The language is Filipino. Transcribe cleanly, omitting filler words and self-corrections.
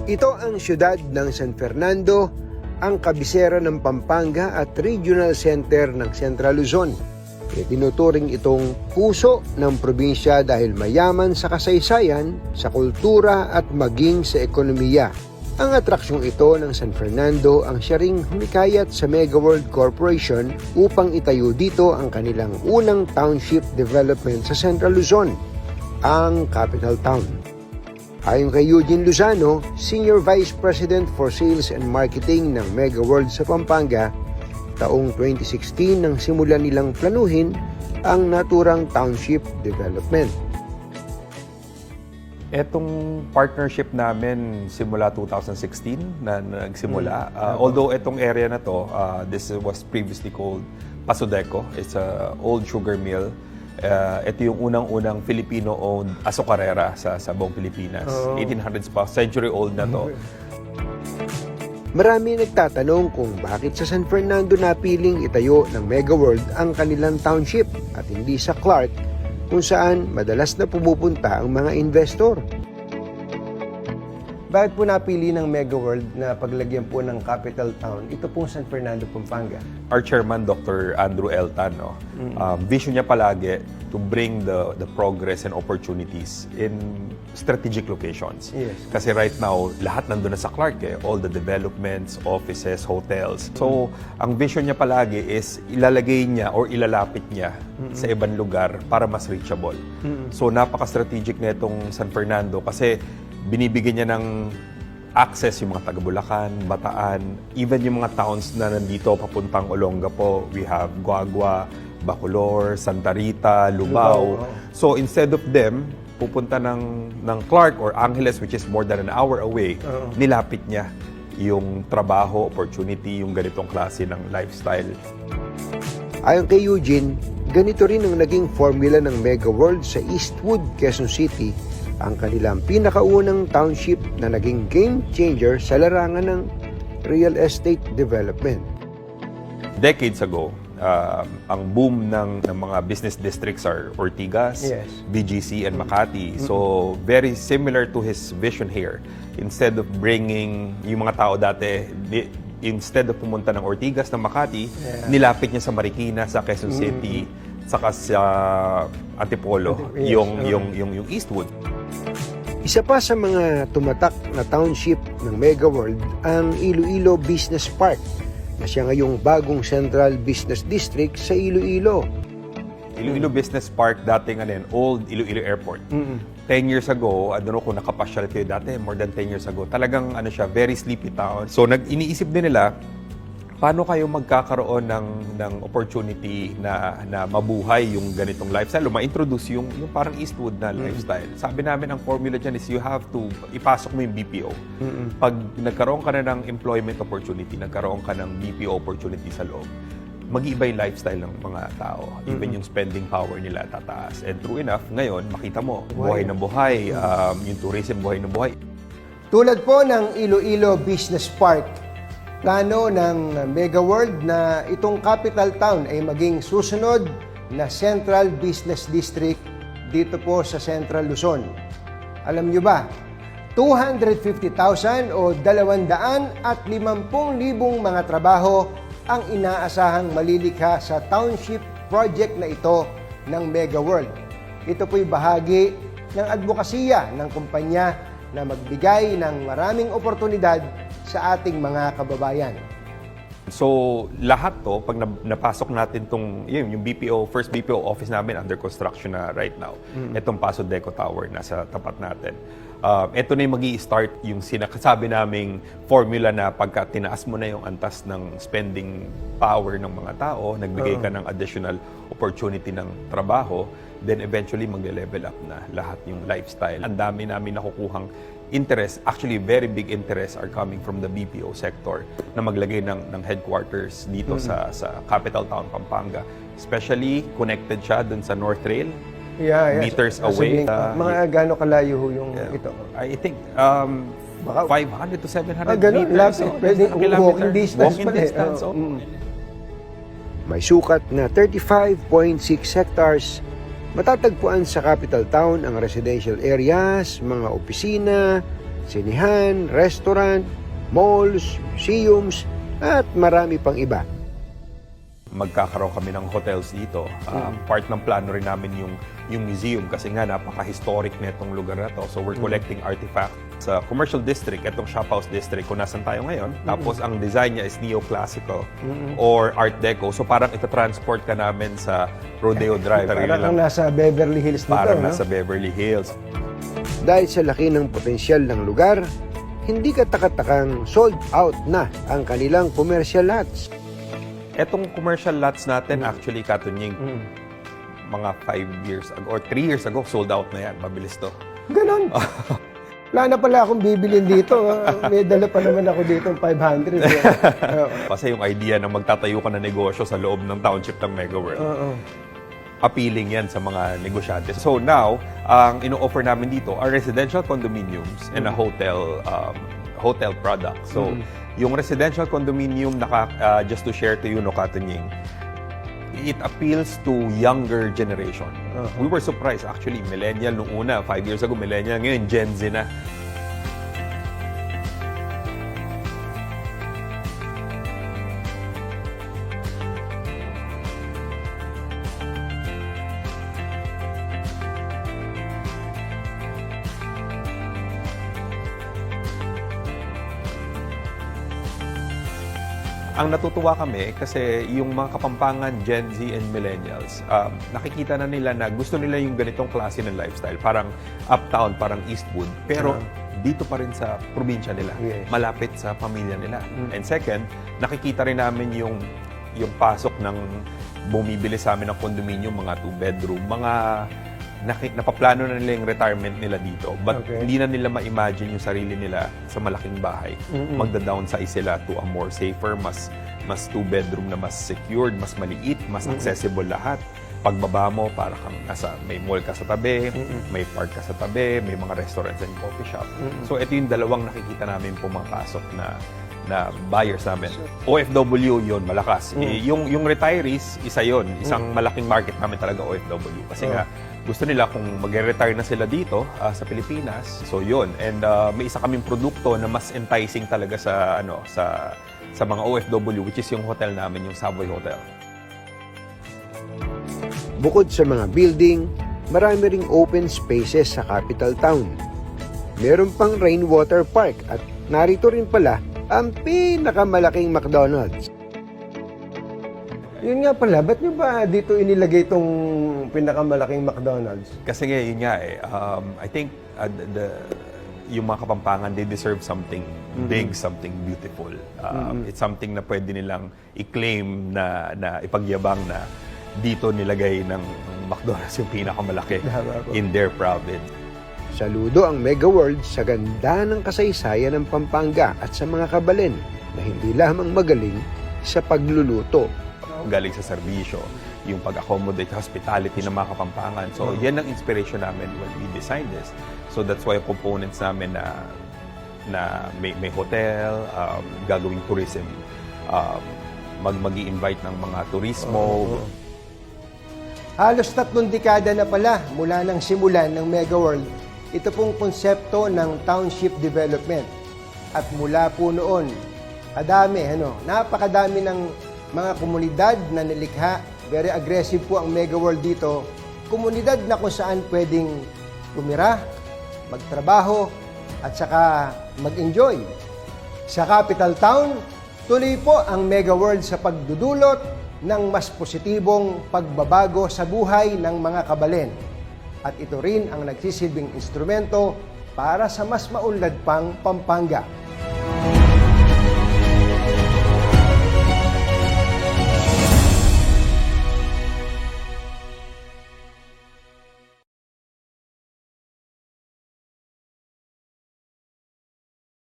Ito ang siyudad ng San Fernando, ang kabisera ng Pampanga at regional center ng Central Luzon. Tinuturing itong puso ng probinsya dahil mayaman sa kasaysayan, sa kultura at maging sa ekonomiya. Ang atraksyong ito ng San Fernando ang siya ring humikayat sa Mega World Corporation upang itayo dito ang kanilang unang township development sa Central Luzon, ang Capital Town. Ayon kay Eugene Lozano, Senior Vice President for Sales and Marketing ng Mega World sa Pampanga, taong 2016 nang simulan nilang planuhin ang naturang township development. Etong partnership namin simula 2016 na nagsimula. Although etong area na to, this was previously called Pasodeco. It's a old sugar mill. Ito yung unang-unang Filipino-owned azucarera sa buong Pilipinas. 1800s pa, century-old na to. Marami nagtatanong kung bakit sa San Fernando napiling itayo ng Mega World ang kanilang township at hindi sa Clark, kung saan madalas na pumupunta ang mga investor. Bakit po napili ng Mega World na paglagyan po ng capital town ito pong San Fernando, Pampanga? Our chairman, Dr. Andrew L. Tan, vision niya palagi to bring the progress and opportunities in strategic locations. Yes. Kasi right now, lahat nandun na sa Clark, all the developments, offices, hotels. So, ang vision niya palagi is ilalagay niya or ilalapit niya sa ibang lugar para mas reachable. So, napaka-strategic na itong San Fernando kasi binibigyan niya ng access yung mga taga Bulacan, Bataan, even yung mga towns na nandito papuntang Olongapo. We have Guagua, Bacolor, Santa Rita, Lubao. So instead of them pupunta ng Clark or Angeles, which is more than an hour away, nilapit niya yung trabaho, opportunity, yung ganitong klase ng lifestyle. Ayon kay Eugene, ganito rin ang naging formula ng Mega World sa Eastwood, Quezon City, ang kanilang pinakaunang township na naging game changer sa larangan ng real estate development. Decades ago, ang boom ng mga business districts are Ortigas, Yes. BGC, and Makati. So, very similar to his vision here. Instead of bringing yung mga tao dati, instead of pumunta ng Ortigas, ng Makati, nilapit niya sa Marikina, sa Quezon City, saka sa Antipolo, yung Eastwood. Isa pa sa mga tumatak na township ng Mega World ang Iloilo Business Park na siya ngayong bagong Central Business District sa Iloilo. Iloilo Business Park, dating old Iloilo Airport. 10 years ago, I don't know kung nakapasyal kayo dati, more than 10 years ago, talagang siya, very sleepy town. So iniisip din nila, paano kayo magkakaroon ng opportunity na mabuhay yung ganitong lifestyle o ma-introduce yung parang Eastwood na lifestyle. Sabi namin, ang formula dyan is you have to ipasok mo yung BPO. Pag nagkaroon ka na ng employment opportunity, nagkaroon ka ng BPO opportunity sa loob, mag-iiba yung lifestyle ng mga tao. Even yung spending power nila tataas. And true enough, ngayon, makita mo, buhay na buhay, yung tourism, buhay na buhay. Tulad po ng Iloilo Business Park, plano ng Mega World na itong capital town ay maging susunod na Central Business District dito po sa Central Luzon. Alam nyo ba, 250,000 o 250,000 mga trabaho ang inaasahang malilikha sa township project na ito ng Mega World. Ito po'y bahagi ng advokasya ng kumpanya na magbigay ng maraming oportunidad sa ating mga kababayan. So, lahat to, pag napasok natin yung BPO, first BPO office namin under construction na right now. Itong Pasodeco Tower nasa tapat natin. Ito na yung mag-i-start yung sinakasabi naming formula na pagka tinaas mo na yung antas ng spending power ng mga tao, nagbigay ka ng additional opportunity ng trabaho, then eventually mag-level up na lahat yung lifestyle. Ang dami namin nakukuhang interest, actually very big interest are coming from the BPO sector na maglagay ng headquarters dito sa Capital Town, Pampanga. Especially connected siya dun sa North Rail, meters away. Mga gaano kalayo yung ito? I think 500 to 700 ganun, meters. lapit. Pwedeng walking distance. Walking distance. May sukat na 35.6 hectares. Matatagpuan sa Capital Town ang residential areas, mga opisina, sinihan, restaurant, malls, museums, at marami pang iba. Magkakaroon kami ng hotels dito. Part ng plano rin namin yung museum kasi nga napaka-historic na itong lugar na to. So we're collecting artifacts sa commercial district, itong shop house district kung nasan tayo ngayon. Tapos ang design niya is neoclassical or art deco. So parang ita-transport ka namin sa Rodeo Drive. Parang nasa Beverly Hills dito, Parang no? nasa Beverly Hills. Dahil sa laki ng potensyal ng lugar, hindi katakatakang sold out na ang kanilang commercial lots. Etong commercial lots natin, actually, Katunying, mga 5 years ago or 3 years ago, sold out na yan. Mabilis to. Ganon. Wala na pala akong bibilin dito. May dala pa naman ako dito ng 500. Kasi yung idea na magtatayo ka na negosyo sa loob ng township ng Mega World, appealing yan sa mga negosyante. So now, ang ino-offer namin dito are residential condominiums and a hotel product. So, yung residential condominium, just to share to you, no, Katunying, it appeals to younger generation. We were surprised, actually, millennial nung una, 5 years ago, millennial, ngayon Gen Z na. Ang natutuwa kami kasi yung mga Kapampangan, Gen Z and Millennials, nakikita na nila na gusto nila yung ganitong klase ng lifestyle. Parang uptown, parang Eastwood. Pero dito pa rin sa probinsya nila. Yes. Malapit sa pamilya nila. And second, nakikita rin namin yung pasok ng bumibili sa amin ng condominium, mga 2-bedroom, mga napaplano na nila yung retirement nila dito, but hindi na nila ma-imagine yung sarili nila sa malaking bahay. Magda-downsize sila to a more safer, mas 2-bedroom na mas secured, mas maliit, mas accessible lahat. Pagbaba mo, para kang may mall ka sa tabi, may park ka sa tabi, may mga restaurants and coffee shop. So ito yung dalawang nakikita namin pumapasok na buyers namin. OFW yun, malakas. Yung retirees, isa yun. Isang malaking market namin talaga OFW. Kasi nga, gusto nila kung mag-retire na sila dito sa Pilipinas. So yun. And may isa kaming produkto na mas enticing talaga sa mga OFW, which is yung hotel namin, yung Savoy Hotel. Bukod sa mga building, marami ring open spaces sa capital town. Meron pang rainwater park at narito rin pala ang pinakamalaking McDonald's. Yun nga pala, ba't nyo ba dito inilagay itong pinakamalaking McDonald's? Kasi nga, yun nga I think yung mga Kapampangan, they deserve something big, something beautiful. It's something na pwede nilang i-claim na ipagyabang na dito nilagay ng McDonald's yung pinakamalaki in their province. Saludo ang Mega World sa ganda ng kasaysayan ng Pampanga at sa mga kabalen na hindi lamang magaling sa pagluluto. Galing sa serbisyo, yung pag-accommodate, hospitality ng mga Kapampangan. So, yan ang inspiration namin when we designed this. So, that's why components namin na may hotel, gagawing tourism, mag-i-invite ng mga turismo. Halos 3 dekada na pala mula nang simulan ng Mega World ito pong konsepto ng township development. At mula po noon, napakadami ng mga komunidad na nilikha. Very aggressive po ang Mega World dito. Komunidad na kung saan pwedeng tumira, magtrabaho, at saka mag-enjoy. Sa capital town, tuloy po ang Mega World sa pagdudulot ng mas positibong pagbabago sa buhay ng mga kabalen. At ito rin ang nagsisilbing instrumento para sa mas maunlad pang Pampanga.